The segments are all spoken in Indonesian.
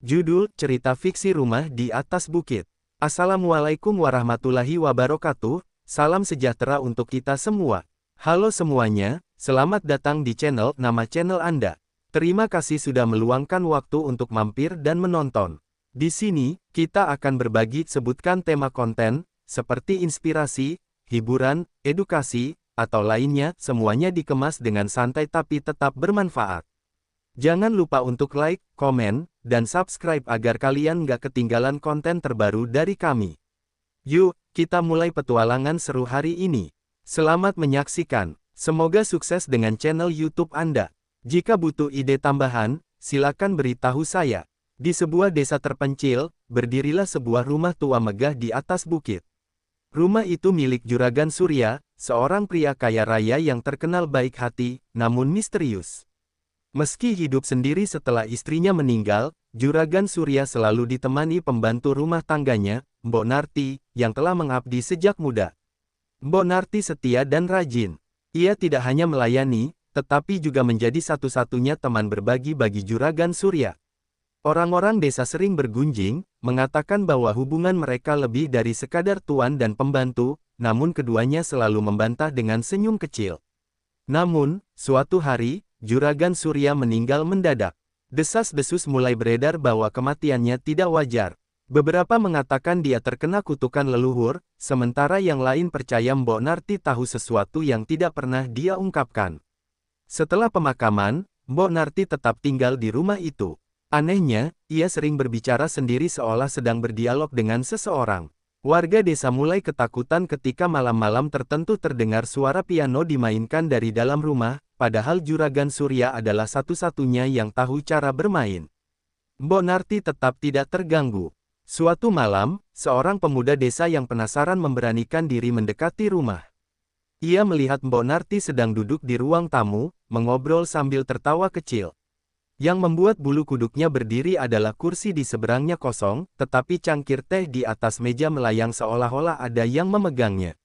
Judul, Cerita Fiksi Rumah di Atas Bukit. Assalamualaikum warahmatullahi wabarakatuh, salam sejahtera untuk kita semua. Halo semuanya, selamat datang di nama channel Anda. Terima kasih sudah meluangkan waktu untuk mampir dan menonton. Di sini, kita akan berbagi sebutkan tema konten, seperti inspirasi, hiburan, edukasi, atau lainnya, semuanya dikemas dengan santai tapi tetap bermanfaat. Jangan lupa untuk like, komen, dan subscribe agar kalian nggak ketinggalan konten terbaru dari kami. Yuk, kita mulai petualangan seru hari ini. Selamat menyaksikan, semoga sukses dengan channel YouTube Anda. Jika butuh ide tambahan, silakan beritahu saya. Di sebuah desa terpencil, berdirilah sebuah rumah tua megah di atas bukit. Rumah itu milik Juragan Surya, seorang pria kaya raya yang terkenal baik hati, namun misterius. Meski hidup sendiri setelah istrinya meninggal, Juragan Surya selalu ditemani pembantu rumah tangganya, Mbok Narti, yang telah mengabdi sejak muda. Mbok Narti setia dan rajin. Ia tidak hanya melayani, tetapi juga menjadi satu-satunya teman berbagi bagi Juragan Surya. Orang-orang desa sering bergunjing, mengatakan bahwa hubungan mereka lebih dari sekadar tuan dan pembantu, namun keduanya selalu membantah dengan senyum kecil. Namun, suatu hari, Juragan Surya meninggal mendadak. Desas-desus mulai beredar bahwa kematiannya tidak wajar. Beberapa mengatakan dia terkena kutukan leluhur, sementara yang lain percaya Mbok Narti tahu sesuatu yang tidak pernah dia ungkapkan. Setelah pemakaman, Mbok Narti tetap tinggal di rumah itu. Anehnya, ia sering berbicara sendiri seolah sedang berdialog dengan seseorang. Warga desa mulai ketakutan ketika malam-malam tertentu terdengar suara piano dimainkan dari dalam rumah, padahal Juragan Surya adalah satu-satunya yang tahu cara bermain. Mbok Narti tetap tidak terganggu. Suatu malam, seorang pemuda desa yang penasaran memberanikan diri mendekati rumah. Ia melihat Mbok Narti sedang duduk di ruang tamu, mengobrol sambil tertawa kecil. Yang membuat bulu kuduknya berdiri adalah kursi di seberangnya kosong, tetapi cangkir teh di atas meja melayang seolah-olah ada yang memegangnya.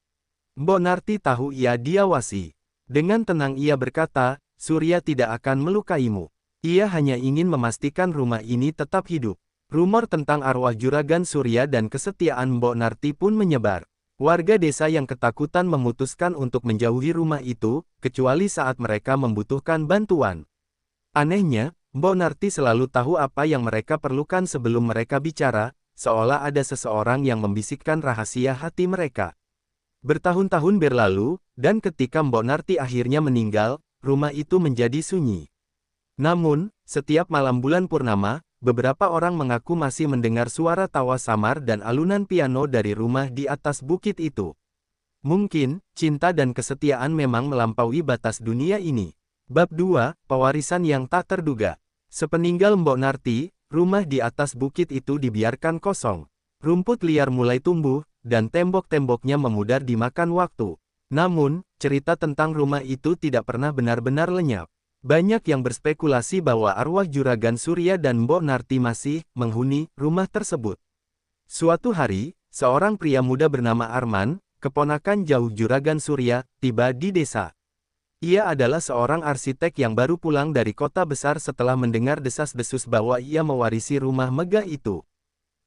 Mbok Narti tahu ia diawasi. Dengan tenang ia berkata, "Surya tidak akan melukaimu. Ia hanya ingin memastikan rumah ini tetap hidup." Rumor tentang arwah Juragan Surya dan kesetiaan Mbok Narti pun menyebar. Warga desa yang ketakutan memutuskan untuk menjauhi rumah itu, kecuali saat mereka membutuhkan bantuan. Anehnya, Mbok Narti selalu tahu apa yang mereka perlukan sebelum mereka bicara, seolah ada seseorang yang membisikkan rahasia hati mereka. Bertahun-tahun berlalu, dan ketika Mbok Narti akhirnya meninggal, rumah itu menjadi sunyi. Namun, setiap malam bulan purnama, beberapa orang mengaku masih mendengar suara tawa samar dan alunan piano dari rumah di atas bukit itu. Mungkin, cinta dan kesetiaan memang melampaui batas dunia ini. Bab 2, Pewarisan yang tak terduga. Sepeninggal Mbok Narti, rumah di atas bukit itu dibiarkan kosong. Rumput liar mulai tumbuh, dan tembok-temboknya memudar dimakan waktu. Namun, cerita tentang rumah itu tidak pernah benar-benar lenyap. Banyak yang berspekulasi bahwa arwah Juragan Surya dan Mbok Narti masih menghuni rumah tersebut. Suatu hari, seorang pria muda bernama Arman, keponakan jauh Juragan Surya, tiba di desa. Ia adalah seorang arsitek yang baru pulang dari kota besar setelah mendengar desas-desus bahwa ia mewarisi rumah megah itu.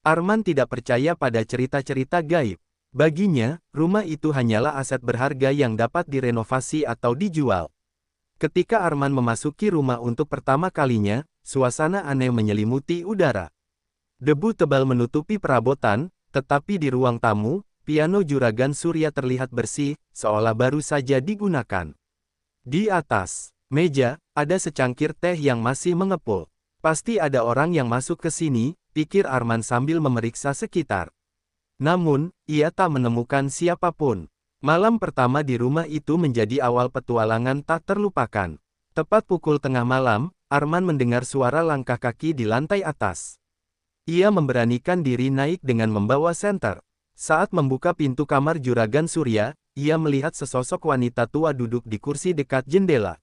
Arman tidak percaya pada cerita-cerita gaib. Baginya, rumah itu hanyalah aset berharga yang dapat direnovasi atau dijual. Ketika Arman memasuki rumah untuk pertama kalinya, suasana aneh menyelimuti udara. Debu tebal menutupi perabotan, tetapi di ruang tamu, piano Juragan Surya terlihat bersih, seolah baru saja digunakan. Di atas meja, ada secangkir teh yang masih mengepul. Pasti ada orang yang masuk ke sini, pikir Arman sambil memeriksa sekitar. Namun, ia tak menemukan siapapun. Malam pertama di rumah itu menjadi awal petualangan tak terlupakan. Tepat pukul tengah malam, Arman mendengar suara langkah kaki di lantai atas. Ia memberanikan diri naik dengan membawa senter. Saat membuka pintu kamar Juragan Surya, ia melihat sesosok wanita tua duduk di kursi dekat jendela.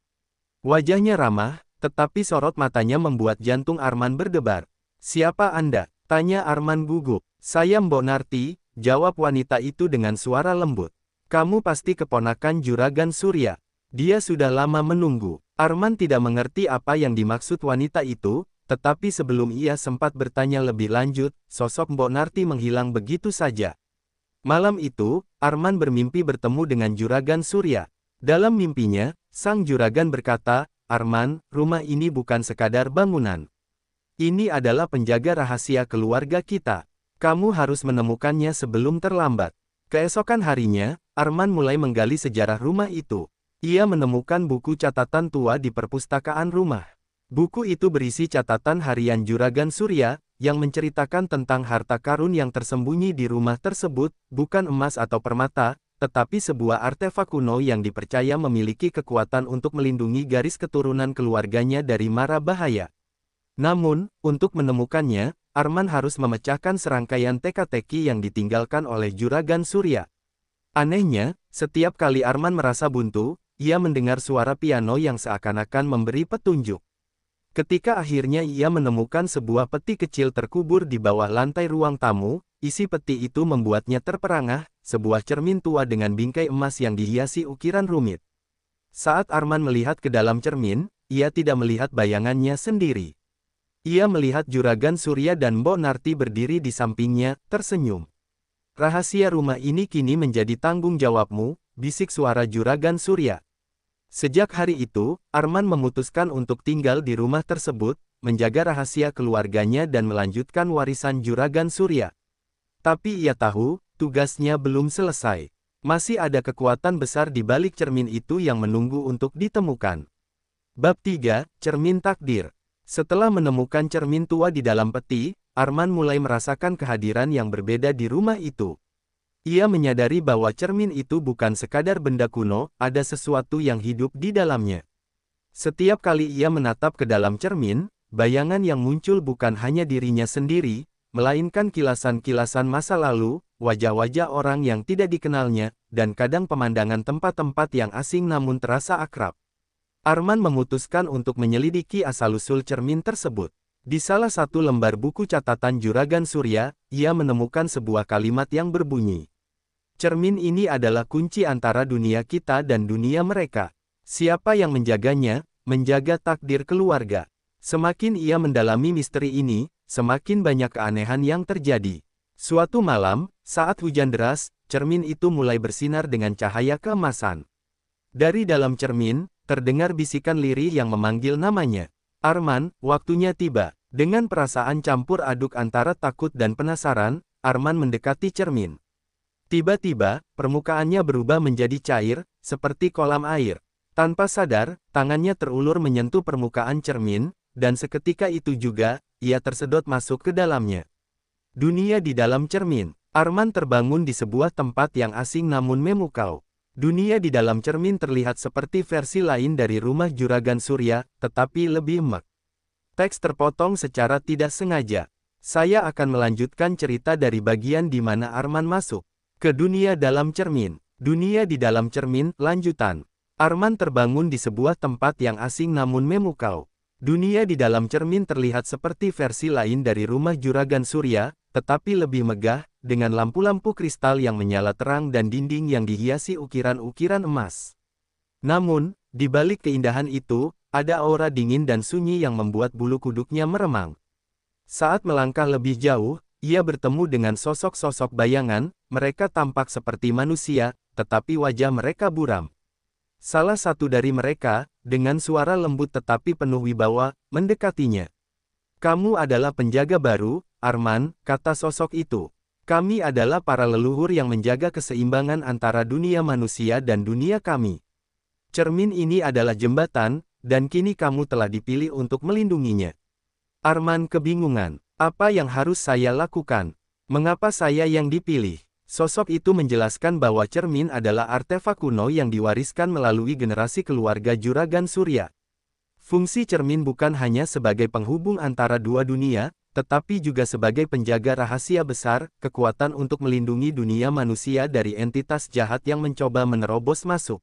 Wajahnya ramah, tetapi sorot matanya membuat jantung Arman berdebar. "Siapa Anda?" tanya Arman gugup. "Saya Mbok Narti," jawab wanita itu dengan suara lembut. "Kamu pasti keponakan Juragan Surya. Dia sudah lama menunggu." Arman tidak mengerti apa yang dimaksud wanita itu, Tetapi sebelum ia sempat bertanya lebih lanjut, sosok Mbok Narti menghilang begitu saja. Malam itu, Arman bermimpi bertemu dengan Juragan Surya. Dalam mimpinya, sang juragan berkata, "Arman, rumah ini bukan sekadar bangunan. Ini adalah penjaga rahasia keluarga kita. Kamu harus menemukannya sebelum terlambat." Keesokan harinya, Arman mulai menggali sejarah rumah itu. Ia menemukan buku catatan tua di perpustakaan rumah. Buku itu berisi catatan harian Juragan Surya, yang menceritakan tentang harta karun yang tersembunyi di rumah tersebut, bukan emas atau permata, tetapi sebuah artefak kuno yang dipercaya memiliki kekuatan untuk melindungi garis keturunan keluarganya dari mara bahaya. Namun, untuk menemukannya, Arman harus memecahkan serangkaian teka-teki yang ditinggalkan oleh Juragan Surya. Anehnya, setiap kali Arman merasa buntu, ia mendengar suara piano yang seakan-akan memberi petunjuk. Ketika akhirnya ia menemukan sebuah peti kecil terkubur di bawah lantai ruang tamu, isi peti itu membuatnya terperangah, sebuah cermin tua dengan bingkai emas yang dihiasi ukiran rumit. Saat Arman melihat ke dalam cermin, ia tidak melihat bayangannya sendiri. Ia melihat Juragan Surya dan Mbok Narti berdiri di sampingnya, tersenyum. "Rahasia rumah ini kini menjadi tanggung jawabmu," bisik suara Juragan Surya. Sejak hari itu, Arman memutuskan untuk tinggal di rumah tersebut, menjaga rahasia keluarganya dan melanjutkan warisan Juragan Surya. Tapi ia tahu, tugasnya belum selesai. Masih ada kekuatan besar di balik cermin itu yang menunggu untuk ditemukan. Bab 3, Cermin Takdir. Setelah menemukan cermin tua di dalam peti, Arman mulai merasakan kehadiran yang berbeda di rumah itu. Ia menyadari bahwa cermin itu bukan sekadar benda kuno, ada sesuatu yang hidup di dalamnya. Setiap kali ia menatap ke dalam cermin, bayangan yang muncul bukan hanya dirinya sendiri, melainkan kilasan-kilasan masa lalu, wajah-wajah orang yang tidak dikenalnya, dan kadang pemandangan tempat-tempat yang asing namun terasa akrab. Arman memutuskan untuk menyelidiki asal-usul cermin tersebut. Di salah satu lembar buku catatan Juragan Surya, ia menemukan sebuah kalimat yang berbunyi, "Cermin ini adalah kunci antara dunia kita dan dunia mereka. Siapa yang menjaganya, menjaga takdir keluarga." Semakin ia mendalami misteri ini, semakin banyak keanehan yang terjadi. Suatu malam, saat hujan deras, cermin itu mulai bersinar dengan cahaya keemasan. Dari dalam cermin, terdengar bisikan lirih yang memanggil namanya. "Arman, waktunya tiba." Dengan perasaan campur aduk antara takut dan penasaran, Arman mendekati cermin. Tiba-tiba, permukaannya berubah menjadi cair, seperti kolam air. Tanpa sadar, tangannya terulur menyentuh permukaan cermin, dan seketika itu juga, ia tersedot masuk ke dalamnya. Dunia di dalam cermin. Arman terbangun di sebuah tempat yang asing namun memukau. Dunia di dalam cermin terlihat seperti versi lain dari rumah Juragan Surya, tetapi lebih emek. Teks terpotong secara tidak sengaja. Saya akan melanjutkan cerita dari bagian di mana Arman masuk ke dunia dalam cermin. Dunia di dalam cermin, lanjutan. Arman terbangun di sebuah tempat yang asing namun memukau. Dunia di dalam cermin terlihat seperti versi lain dari rumah Juragan Surya, tetapi lebih megah, dengan lampu-lampu kristal yang menyala terang dan dinding yang dihiasi ukiran-ukiran emas. Namun, di balik keindahan itu, ada aura dingin dan sunyi yang membuat bulu kuduknya meremang. Saat melangkah lebih jauh, ia bertemu dengan sosok-sosok bayangan, mereka tampak seperti manusia, tetapi wajah mereka buram. Salah satu dari mereka, dengan suara lembut tetapi penuh wibawa, mendekatinya. "Kamu adalah penjaga baru, Arman," kata sosok itu. "Kami adalah para leluhur yang menjaga keseimbangan antara dunia manusia dan dunia kami. Cermin ini adalah jembatan, dan kini kamu telah dipilih untuk melindunginya." Arman kebingungan. Apa yang harus saya lakukan? Mengapa saya yang dipilih? Sosok itu menjelaskan bahwa cermin adalah artefak kuno yang diwariskan melalui generasi keluarga Juragan Surya. Fungsi cermin bukan hanya sebagai penghubung antara dua dunia, tetapi juga sebagai penjaga rahasia besar, kekuatan untuk melindungi dunia manusia dari entitas jahat yang mencoba menerobos masuk.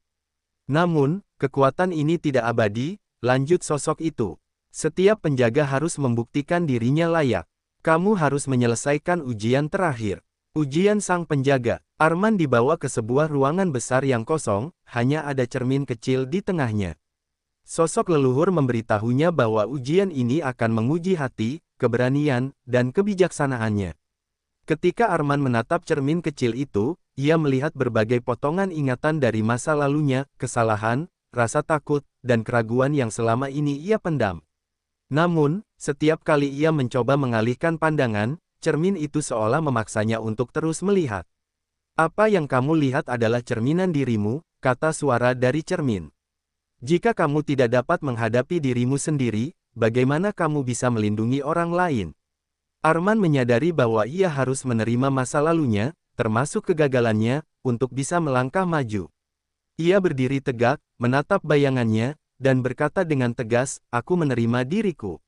Namun, kekuatan ini tidak abadi, lanjut sosok itu. Setiap penjaga harus membuktikan dirinya layak. Kamu harus menyelesaikan ujian terakhir. Ujian sang penjaga. Arman dibawa ke sebuah ruangan besar yang kosong, hanya ada cermin kecil di tengahnya. Sosok leluhur memberitahunya bahwa ujian ini akan menguji hati, keberanian, dan kebijaksanaannya. Ketika Arman menatap cermin kecil itu, ia melihat berbagai potongan ingatan dari masa lalunya, kesalahan, rasa takut, dan keraguan yang selama ini ia pendam. Namun, setiap kali ia mencoba mengalihkan pandangan, cermin itu seolah memaksanya untuk terus melihat. "Apa yang kamu lihat adalah cerminan dirimu," kata suara dari cermin. "Jika kamu tidak dapat menghadapi dirimu sendiri, bagaimana kamu bisa melindungi orang lain?" Arman menyadari bahwa ia harus menerima masa lalunya, termasuk kegagalannya, untuk bisa melangkah maju. Ia berdiri tegak, menatap bayangannya, dan berkata dengan tegas, "Aku menerima diriku.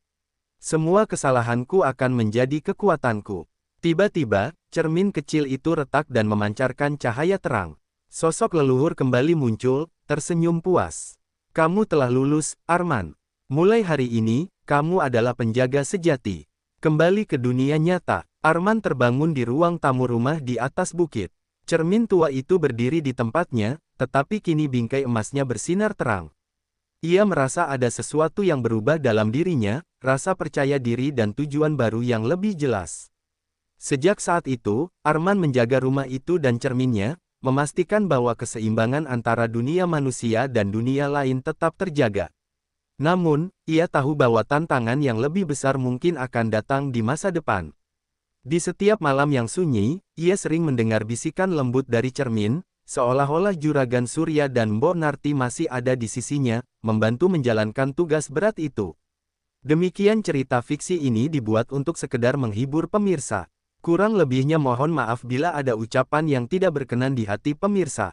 Semua kesalahanku akan menjadi kekuatanku." Tiba-tiba, cermin kecil itu retak dan memancarkan cahaya terang. Sosok leluhur kembali muncul, tersenyum puas. "Kamu telah lulus, Arman. Mulai hari ini, kamu adalah penjaga sejati. Kembali ke dunia nyata." Arman terbangun di ruang tamu rumah di atas bukit. Cermin tua itu berdiri di tempatnya, tetapi kini bingkai emasnya bersinar terang. Ia merasa ada sesuatu yang berubah dalam dirinya, rasa percaya diri dan tujuan baru yang lebih jelas. Sejak saat itu, Arman menjaga rumah itu dan cerminnya, memastikan bahwa keseimbangan antara dunia manusia dan dunia lain tetap terjaga. Namun, ia tahu bahwa tantangan yang lebih besar mungkin akan datang di masa depan. Di setiap malam yang sunyi, ia sering mendengar bisikan lembut dari cermin, seolah-olah Juragan Surya dan Mbok Narti masih ada di sisinya, membantu menjalankan tugas berat itu. Demikian cerita fiksi ini dibuat untuk sekedar menghibur pemirsa. Kurang lebihnya mohon maaf bila ada ucapan yang tidak berkenan di hati pemirsa.